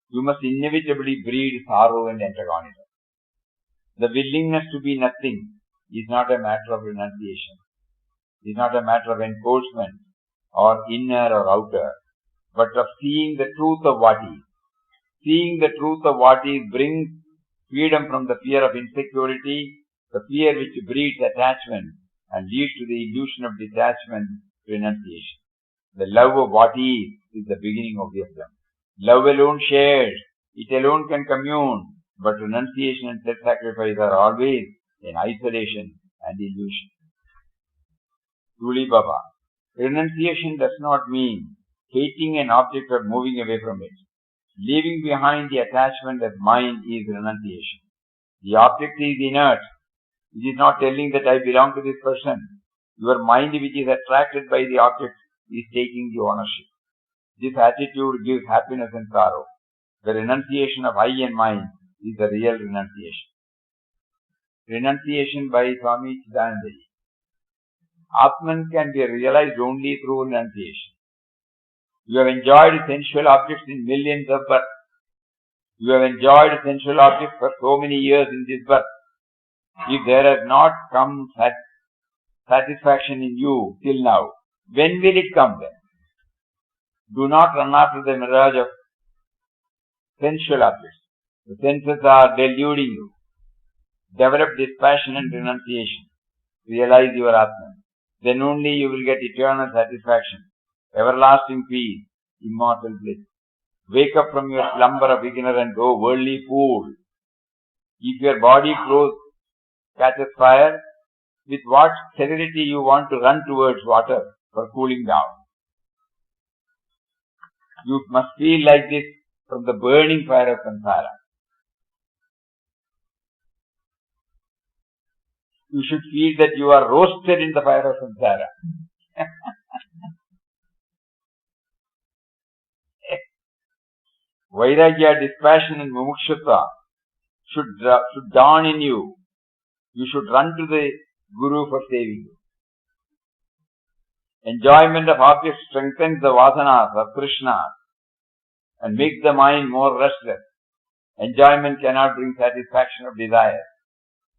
Speaker 1: you must inevitably breed sorrow and antagonism. The willingness to be nothing is not a matter of renunciation. It is not a matter of enforcement or inner or outer, but of seeing the truth of what is. Seeing the truth of what is brings freedom from the fear of insecurity, the fear which breeds attachment and leads to the illusion of detachment, renunciation. The love of what is the beginning of wisdom. Love alone shares, it alone can commune, but renunciation and self-sacrifice are always in isolation and illusion. Truly, Baba, renunciation does not mean hating an object or moving away from it. Leaving behind the attachment as mind is renunciation. The object is inert. It is not telling that I belong to this person. Your mind, which is attracted by the object, is taking the ownership. This attitude gives happiness and sorrow. The renunciation of I and mine is the real renunciation. Renunciation by Swami Chidananda. Atman can be realized only through renunciation. You have enjoyed sensual objects in millions of births. You have enjoyed sensual objects for so many years in this birth. If there has not come satisfaction in you till now, when will it come then? Do not run after the mirage of sensual objects. The senses are deluding you. Develop dispassion and renunciation. Realize your Atman. Then only you will get eternal satisfaction, everlasting peace, immortal bliss. Wake up from your slumber of ignorance, O worldly fool. If your body clothes catches fire, with what severity you want to run towards water for cooling down. You must feel like this from the burning fire of samsara. You should feel that you are roasted in the fire of samsara. Vairagya, dispassion and mumukshutva should dawn in you. You should run to the Guru for saving you. Enjoyment of objects strengthens the vasanas or trishnas and makes the mind more restless. Enjoyment cannot bring satisfaction of desire.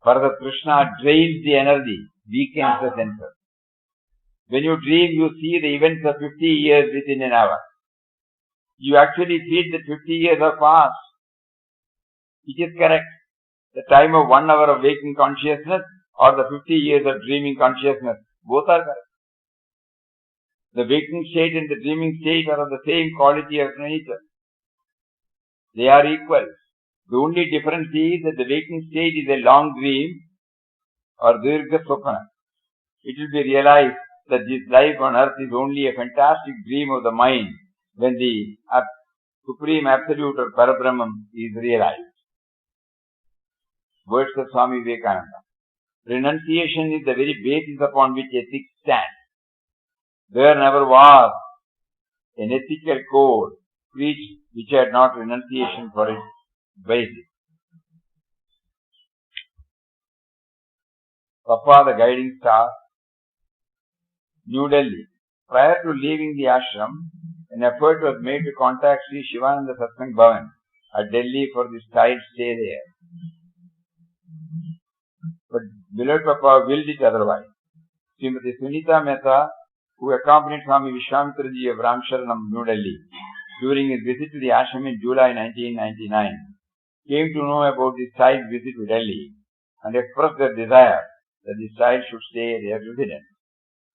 Speaker 1: Further, trishna drains the energy, weakens the senses. When you dream, you see the events of 50 years within an hour. You actually feel that 50 years are past. It is correct. The time of 1 hour of waking consciousness or the 50 years of dreaming consciousness, both are correct. The waking state and the dreaming state are of the same quality of nature. They are equal. The only difference is that the waking state is a long dream or dirgha swapna. It will be realized that this life on earth is only a fantastic dream of the mind when the Supreme Absolute or Parabrahman is realized. Words of Swami Vivekananda. Renunciation is the very basis upon which ethics stands. There never was an ethical code preached which had not renunciation for its basis. Papa, the guiding star, New Delhi. Prior to leaving the ashram, an effort was made to contact Sri Shivananda Satsang Bhavan at Delhi for the style stay there. But beloved Papa willed it otherwise. Srimati Sunita Mehta, who accompanied Swami Vishwamitraji of Ramsharanam, New Delhi, during his visit to the ashram in July 1999, came to know about the child visit to Delhi and expressed their desire that the child should stay at their residence.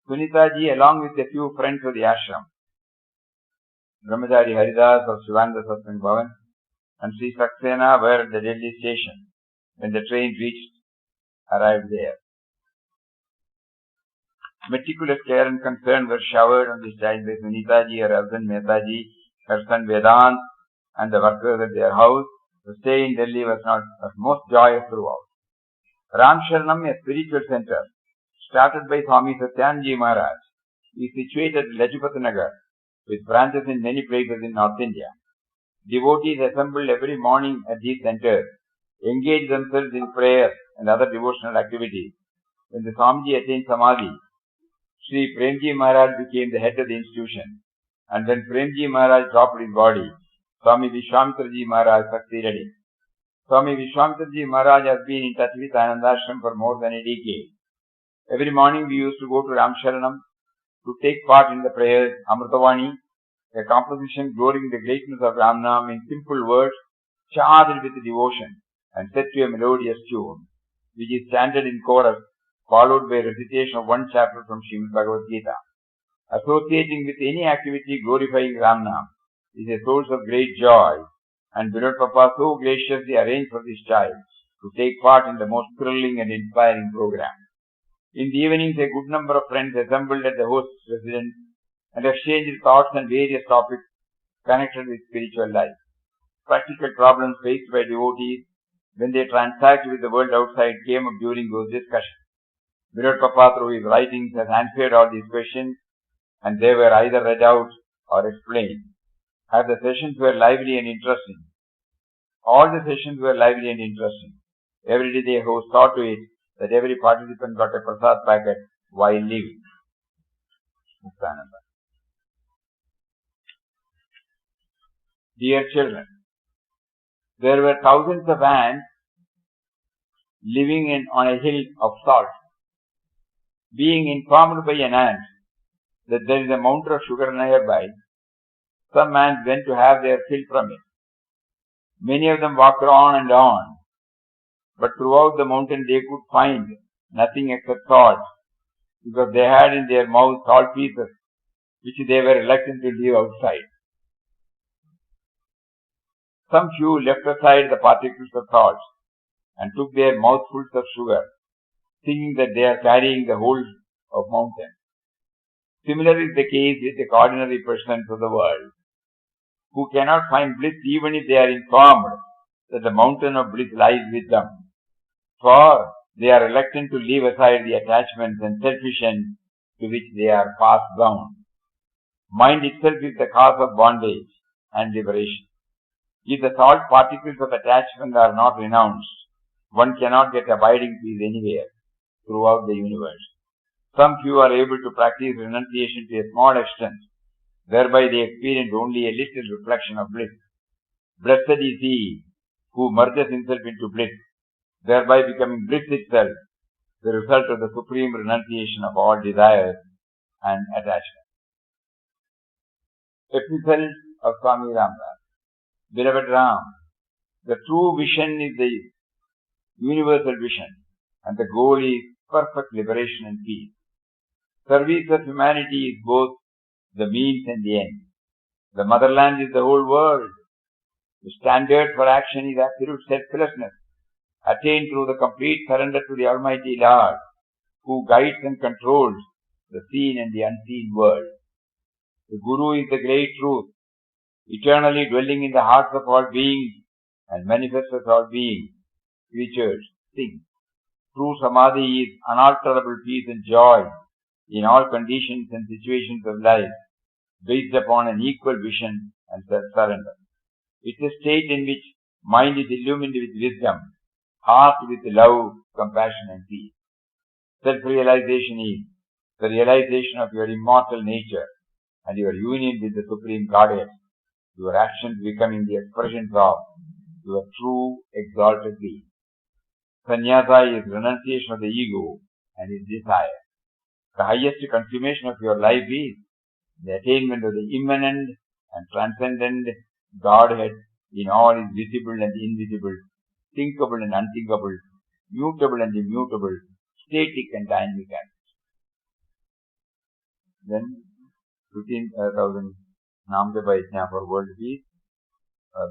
Speaker 1: Sunita ji, along with a few friends of the ashram, Brahmachari Haridas of Shivananda Satsang Bhavan and Sri Saxena were at the Delhi station when the train arrived there. Meticulous care and concern were showered on this child by Sunita ji, her husband Mehta ji, her son Vedant, and the workers at their house. The stay in Delhi was most joyous throughout. Ramsharanam, a spiritual center, started by Swami Satyanji Maharaj, is situated at Lajpat Nagar, with branches in many places in North India. Devotees assembled every morning at these centers, engaged themselves in prayer and other devotional activities. When the Swamiji attained Samadhi, Sri Premji Maharaj became the head of the institution, and when Premji Maharaj dropped his body, Swami Vishwamitraji Maharaj succeeded him. Swami Vishwamitraji Maharaj has been in touch with Anandashram for more than a decade. Every morning we used to go to Ramsharanam to take part in the prayers, Amritavani, a composition glorying the greatness of Ramnam in simple words, charged with devotion and set to a melodious tune, which is chanted in chorus, followed by recitation of one chapter from Srimad Bhagavad Gita. Associating with any activity glorifying Ramnam is a source of great joy, and beloved Papa so graciously arranged for this child to take part in the most thrilling and inspiring program. In the evenings, a good number of friends assembled at the host's residence and exchanged thoughts on various topics connected with spiritual life. Practical problems faced by devotees when they transact with the world outside came up during those discussions. Beloved Papa, through his writings, has answered all these questions, and they were either read out or explained. As the sessions were lively and interesting, all the sessions were lively and interesting. Every day the host saw to it that every participant got a prasad packet while leaving. Muktananda. Dear children, there were thousands of ants living on a hill of salt. Being informed by an ant that there is a mountain of sugar nearby, some ants went to have their fill from it. Many of them walked on and on, but throughout the mountain they could find nothing except salt, because they had in their mouths salt pieces, which they were reluctant to leave outside. Some few left aside the particles of salt and took their mouthfuls of sugar, thinking that they are carrying the whole of mountain. Similar is the case with the ordinary persons of the world, who cannot find bliss even if they are informed that the mountain of bliss lies with them, for they are reluctant to leave aside the attachments and selfish ends to which they are fast bound. Mind itself is the cause of bondage and liberation. If the salt particles of attachment are not renounced, one cannot get abiding peace anywhere throughout the universe. Some few are able to practice renunciation to a small extent, thereby they experience only a little reflection of bliss. Blessed is he who merges himself into bliss, thereby becoming bliss itself, the result of the supreme renunciation of all desires and attachment. Epistle of Swami Ramdas. Beloved Ram, the true vision is the universal vision, and the goal is perfect liberation and peace. Service of humanity is both the means and the end. The motherland is the whole world. The standard for action is absolute selflessness, attained through the complete surrender to the Almighty Lord, who guides and controls the seen and the unseen world. The Guru is the great truth, eternally dwelling in the hearts of all beings and manifest as all beings, creatures, things. True Samadhi is unalterable peace and joy in all conditions and situations of life, based upon an equal vision and self-surrender. It's a state in which mind is illumined with wisdom, heart with love, compassion and peace. Self-realization is the realization of your immortal nature and your union with the Supreme Goddess, your actions becoming the expressions of your true exalted being. Sannyasa is renunciation of the ego and its desire. The highest consummation of your life is the attainment of the immanent and transcendent Godhead in all is visible and invisible, thinkable and unthinkable, mutable and immutable, static and dynamic. Then 15,000 Namjapa Yajna for world peace.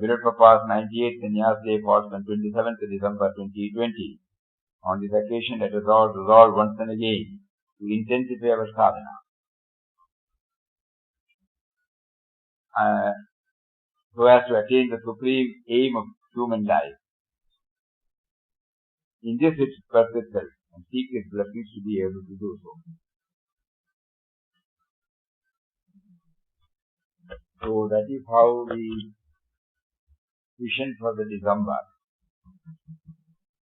Speaker 1: Beloved Papa's 98th Sannyas Day falls on 27th December 2020. On this occasion, let us all resolve once and again to intensify our sadhana. So as to attain the supreme aim of human life. In this its birth itself, and seek its blessings to be able to do so. So that is how the vision for the December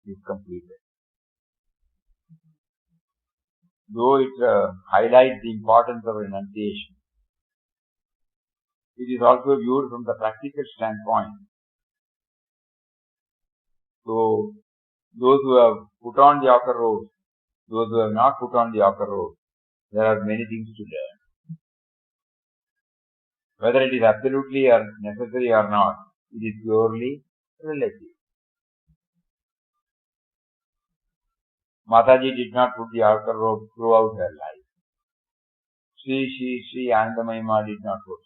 Speaker 1: is completed. Though it highlights the importance of renunciation, it is also viewed from the practical standpoint. So, those who have put on the outer robe, those who have not put on the outer robe, there are many things to learn. Whether it is absolutely or necessary or not, it is purely relative. Mataji did not put the outer robe throughout her life. Sri Anandamayima did not put.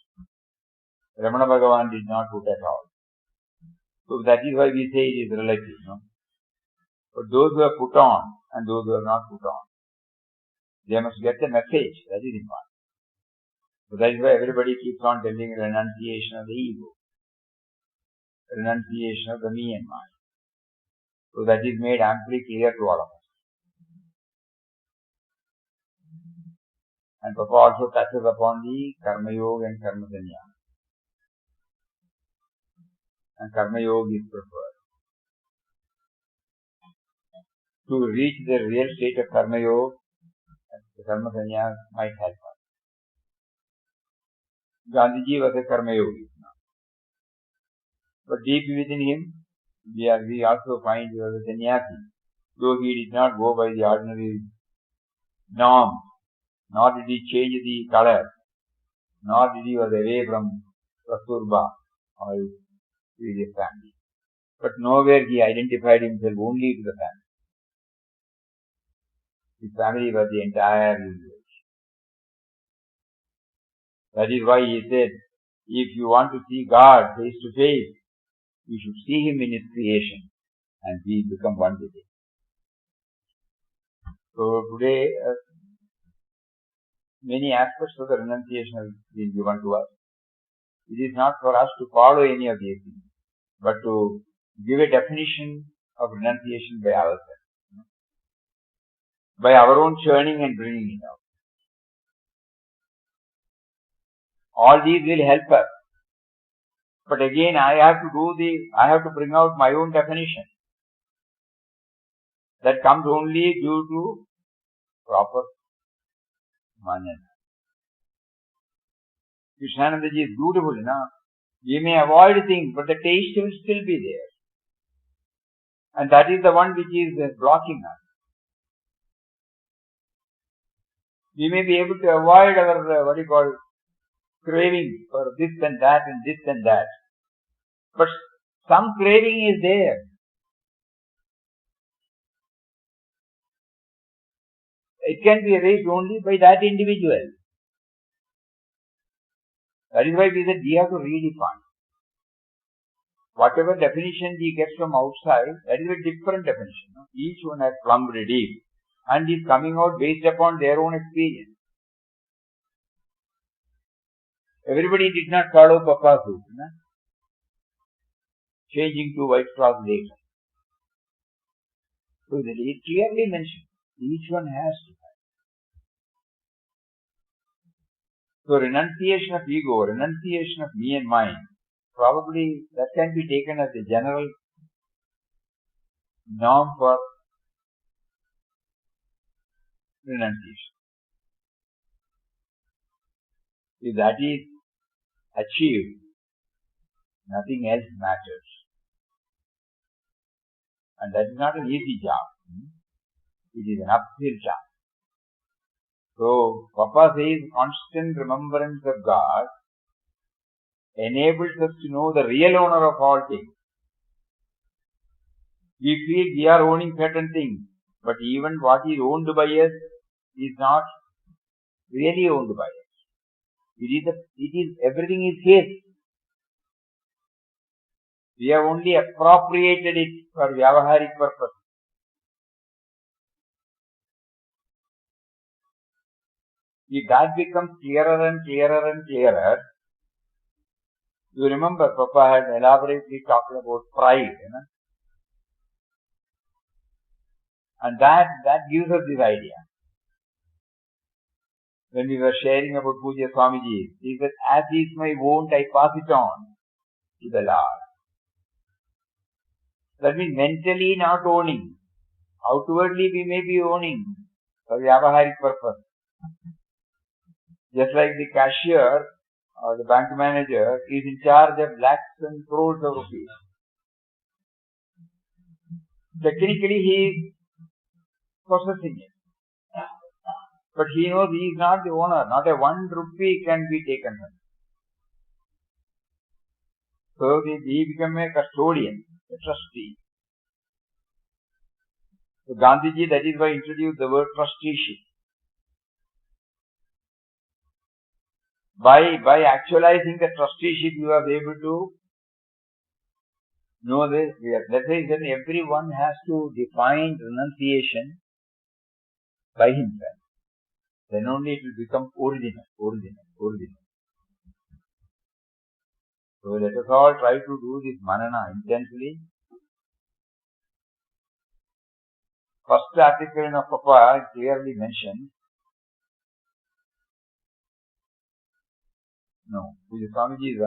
Speaker 1: Ramana Bhagavan did not put at all. So that is why we say it is relative. No? But those who have put on and those who have not put on, they must get the message. That is important. So that is why everybody keeps on telling renunciation of the ego, renunciation of the me and mine. So that is made amply clear to all of us. And Papa also touches upon the Karma Yoga and Karma Sannyasa. And Karma Yoga is preferred. To reach the real state of Karma Yoga, the Karma Sannyasa might help us. Gandhiji was a Karma Yogi. But deep within him, we also find he was a sannyasi. Though he did not go by the ordinary norms, nor did he change the color, nor did he was away from Kasturba or his previous family. But nowhere he identified himself only to the family. His family was the entire universe. That is why he said, if you want to see God face to face, you should see Him in His creation and we become one with Him. So today, many aspects of the renunciation have been given to us. It is not for us to follow any of these things, but to give a definition of renunciation by ourselves, by our own churning and bringing it out. All these will help us. But again, I have to bring out my own definition. That comes only due to proper manana. Krishnanandaji is beautiful enough. We may avoid things, but the taste will still be there. And that is the one which is blocking us. We may be able to avoid our, craving for this and that and this and that. But some craving is there. It can be erased only by that individual. That is why we said we have to redefine. Whatever definition we get from outside, that is a different definition. Each one has plumbed deep and is coming out based upon their own experience. Everybody did not follow Papa's route, changing to white cloth later. So that it clearly mentioned, each one has to have. So renunciation of ego, renunciation of me and mine, probably that can be taken as a general norm for renunciation. If that is achieved, nothing else matters. And that is not an easy job. It is an uphill job. So, Papa says constant remembrance of God enables us to know the real owner of all things. We feel we are owning certain things, but even what is owned by us is not really owned by us. Everything is His. We have only appropriated it for vyavaharic purpose. If that becomes clearer and clearer and clearer, you remember Papa had elaborately talked about pride, and that gives us this idea. When we were sharing about Pujya Swamiji, he said, as is my wont, I pass it on to the Lord. That means mentally not owning. Outwardly we may be owning for vyavaharic purpose. Just like the cashier or the bank manager is in charge of lakhs and crores of rupees. Technically he is possessing it. But he knows he is not the owner. Not a 1 rupee can be taken from him. So he became a custodian, a trustee. So Gandhiji, that is why introduced the word trusteeship. By actualizing the trusteeship, you are able to know this. That is, then everyone has to define renunciation by himself. Then only it will become original. So let us all try to do this manana intensely. First article in Papa clearly mentioned. No, Pujya Swamiji's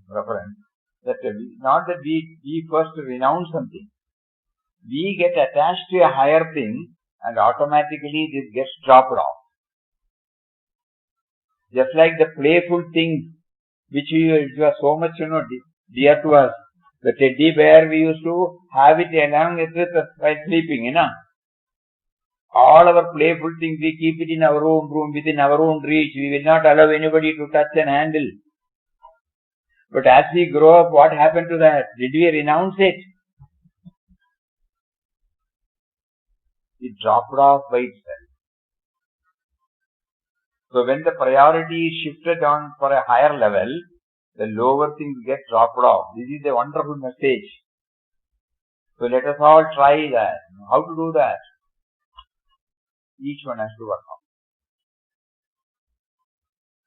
Speaker 1: reference that not that we first renounce something. We get attached to a higher thing and automatically this gets dropped off. Just like the playful things which were so much, dear to us. The teddy bear, we used to have it along with us while sleeping, All our playful things, we keep it in our own room, within our own reach. We will not allow anybody to touch and handle. But as we grow up, what happened to that? Did we renounce it? It dropped off by itself. So when the priority is shifted on for a higher level, the lower things get dropped off. This is a wonderful message. So let us all try that. How to do that? Each one has to work on.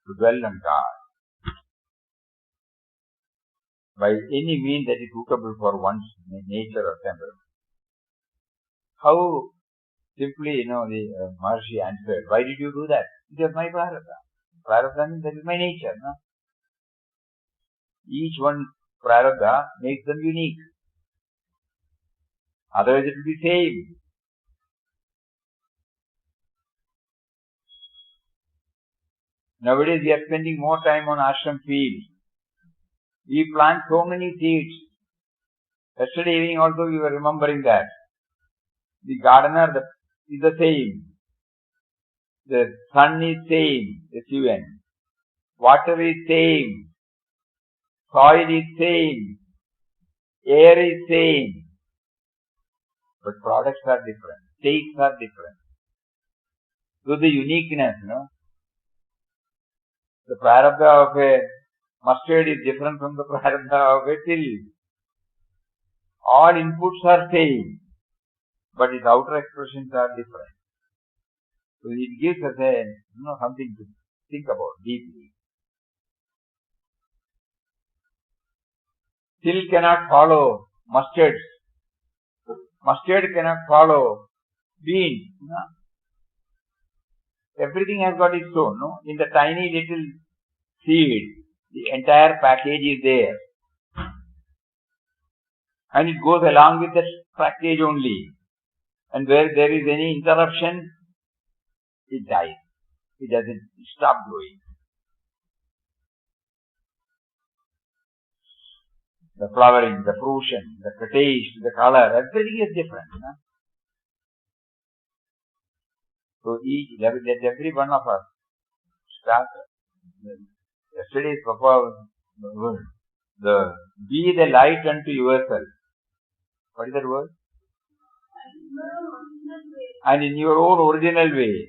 Speaker 1: To dwell on God. By any means that is suitable for one's nature or temperament. How simply, the Maharishi answered, why did you do that? It was my prarabdha. Prarabdha means that is my nature, Each one prarabdha makes them unique. Otherwise it will be same. Nowadays we are spending more time on ashram fields. We plant so many seeds. Yesterday evening also we were remembering that. The gardener is the same. The sun is same, S-U-N. Water is same. Soil is same. Air is same. But products are different. Tastes are different. So the uniqueness, the prarabdha of a mustard is different from the prarabdha of a till. All inputs are same, but its outer expressions are different. So it gives us something to think about deeply. Till cannot follow mustards. Mustard cannot follow beans. Everything has got its own. In the tiny little seed, the entire package is there. And it goes along with that package only. And where there is any interruption, it dies. It doesn't stop growing. The flowering, the fruition, the taste, the color, everything is different. So let every one of us start. Yesterday's Papa word, be the light unto yourself. What is that word? And in your own original way,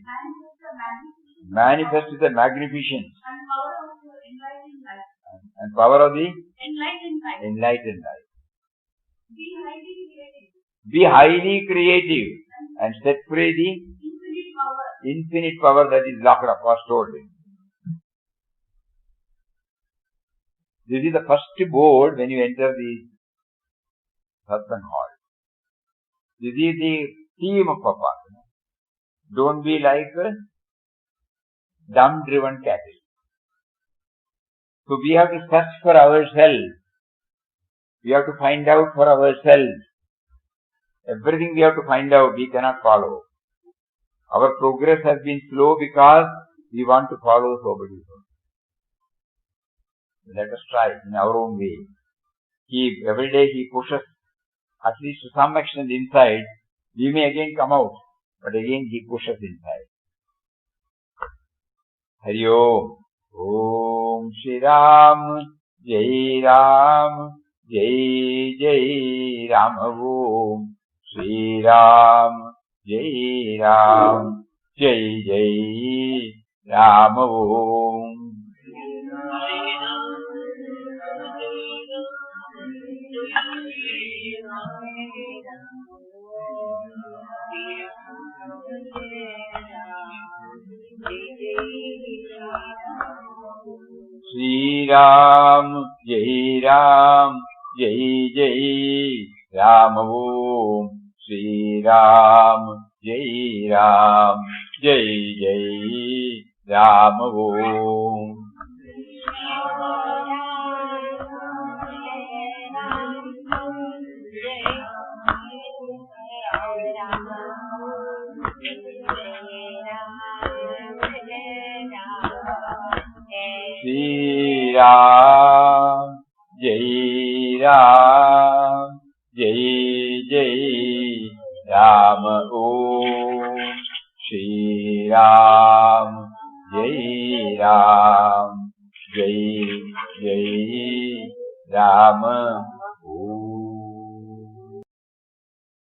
Speaker 1: manifest the magnificence and power of the enlightened life. Be highly creative and set free the infinite power that is locked up or stored. This is the first board when you enter the satsang hall. This is the theme of Papa. Don't be like a dumb-driven cattle. So we have to search for ourselves. We have to find out for ourselves. Everything we have to find out, we cannot follow. Our progress has been slow because we want to follow somebody else. Let us try in our own way. Every day he pushes, at least to some extent inside. We may again come out, but again he pushes inside. Hari Om. Om Shri Ram, Jai Ram, Jai Jai Ram. Om Shri Ram, Jai Ram, Jai Jai Ram. Om. Shri Ram, Jai Ram, Jai Jai Ram. Om Shri Ram, Jai Ram, Jai Jai Ram. Om. Shri Ram, Jai Ram, Jai Jai Ram. Om Shri Ram, Jai Ram, Jai Jai Ram.